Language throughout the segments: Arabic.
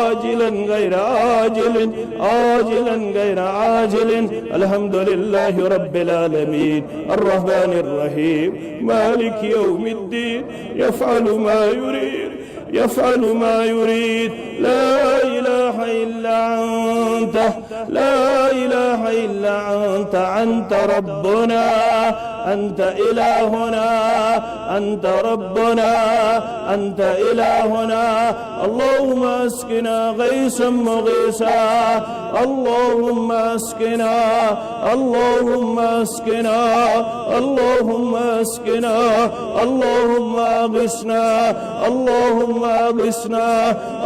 عاجلا غير عاجل عاجلا غير عاجل. الحمد لله رب العالمين الرحمن الرحيم مالك يوم الدين يفعل ما يريد يفعل ما يريد. لا إله إلا أنت لا إله إلا أنت أنت ربنا أنت إلهنا أنت ربنا أنت إلهنا. اللهم اسقنا غيثا مغيثا اللهم اسقنا اللهم اسقنا اللهم اسقنا اللهم اغثنا اللهم اغثنا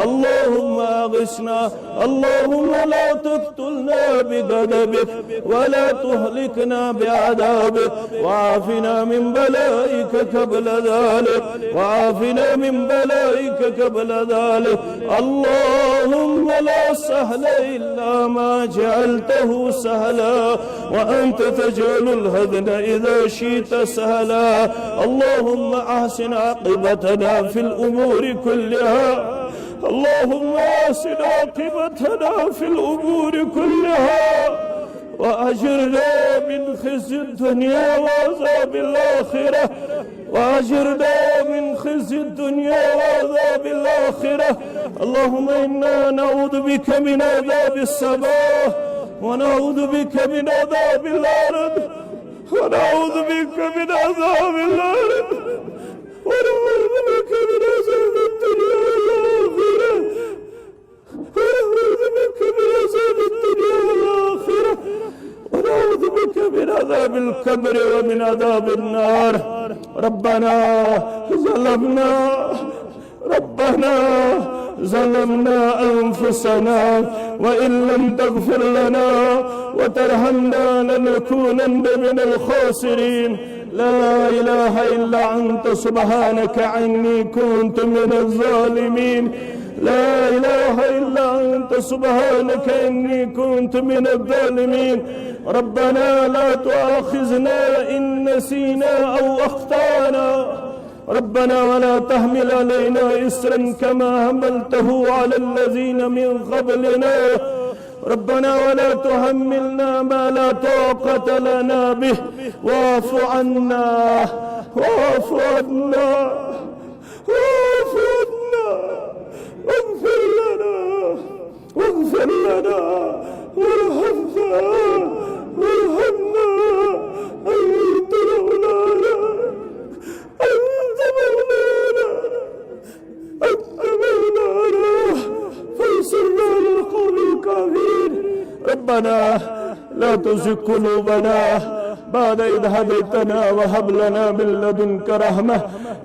اللهم اغثنا. اللهم لا تقتلنا بغضبك ولا تهلكنا بعذابك وعافنا من بلائك قبل ذلك وعافنا من بلائك قبل ذلك. اللهم لا سهل إلا ما جعلته سهلا وأنت تجعل الهدن إذا شئت سهلا. اللهم أحسن عاقبتنا في الأمور كلها اللهم أحسن عاقبتنا في الأمور كلها وأجرنا من خزي الدنيا وعذاب الآخرة وأجرنا من خزي الدنيا وعذاب الآخرة. اللهم إنا نعوذ بك من عذاب السماء ونعوذ بك من عذاب الأرض ونعوذ بك من عذاب الأرض ونعوذ بك من عذاب الدنيا والآخرة ونعوذ بك من عذاب الدنيا والآخرة ونعوذ بك من عذاب القبر ومن عذاب النار. ربنا ظلمنا أنفسنا وإن لم تغفر لنا وترحمنا لنكونن من الخاسرين. لا إله إلا أنت سبحانك إني كنت من الظالمين. لا إله إلا أنت سبحانك إني كنت من الظالمين. ربنا لا تؤاخذنا إن نسينا أو أخطأنا ربنا ولا تحمل علينا إسرا كما حملته على الذين من قبلنا ربنا ولا تحملنا ما لا طاقة لنا به واعف عنا واعف عنا واعف عنا واغفر لنا واغفر لنا وارحمنا وارحمنا أنت مولانا أنت مولانا أنت مولانا فانصرنا على القوم الكافرين. ربنا لا تزغ قلوبنا بعد إذ هديتنا وهب لنا من لدنك رحمة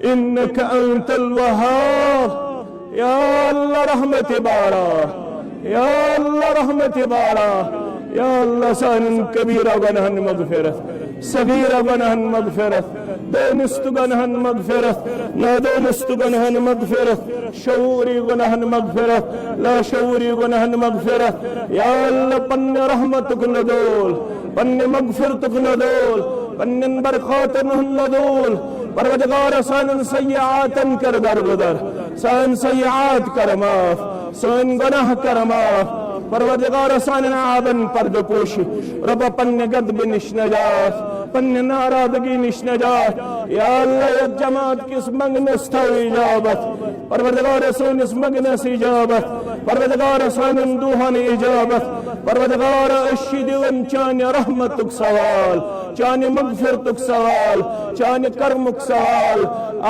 إنك أنت الوهاب. يا الله رحمتي بارا يا الله رحمتي بارا يا الله سان كبيرة غنهن مغفرة صغيرة غنهن مغفرة دونست غنهن مغفرة لا دونست غنهن مغفرة شعوري غنهن مغفرة لا شعوري غنهن مغفرة. يا الله بن رحمتك ندول بن مغفرتك ندول بن بركات ندول. परवरदिगार सान सय्यातन कर दरगुदर सान सय्यात कर माफ सान गुनाह कर माफ परवरदिगार सान आबन पर्द पोशी रब पन्ने गदब निश नजात पन्ने नारादगी निश नजात. या अल्लाह या जमात किस मंगनस था इजाबत परवरदिगार सान इस मंगनस इजाबत परवरदिगार सान दुहान इजाबत परवरदिगार अशिदवन चान रहमतुक सवाल चान मगफिरतुक सवाल चान कर्मुक सवाल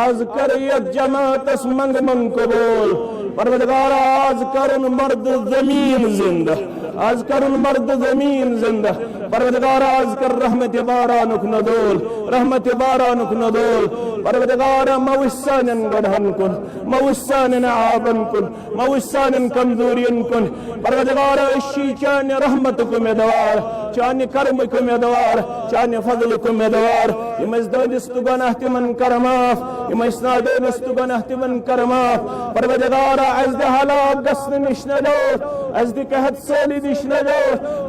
आज कर ये जमात इस मंग मंग कबूल परवरदिगार आज कर उन मर्द जमीन जिंदा आज कर उन मर्द जमीन जिंदा परवरदिगार आज कर रहमत बारानुक नदोल रहमत बारानुक नदोल परवरदिगार मविस्सानन गढ़न कुन मविस्सानन आबन कुन मविस्सानन कमजोरियन कुन परवरदिगार इश्शी चान रहमत को मेदवार चान कर्म को मेदवार चान फजल को मेदवार इमजदानिस्तु गनाह तिमन करमाफ इमजदानिस्तु गनाह तिमन करमाफ परवरदिगार अज़द हलाक गस्न निश नदो अज़द कहत सली दिश नदो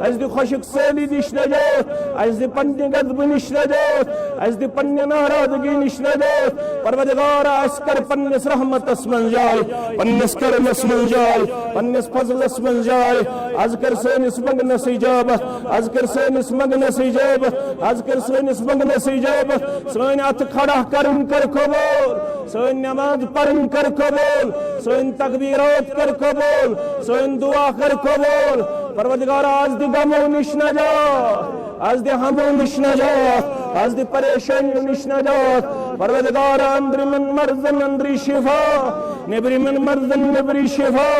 अज़द खुशक सली दिश nish najat, az di panne gadb nish najat, az di panne naradgi nish najat. Parvardigara askar pannes rahmatas manjay, pannes karmas manjay, pannes fazlas manjay. Azkar sanis magnas ijabat, azkar sanis magnas ijabat, azkar sanis magnas ijabat. Sain at khada karun kar qabul, sain namaz parun kar qabul, sain takbirat kar qabul, sain dua kar qabul. Parvardigara az di gamo nish najat, az di hamu nish najat, az di pareshani nish najat. Parvardigara andri min marzan andri shifa, nebri min marzan nebri shifa.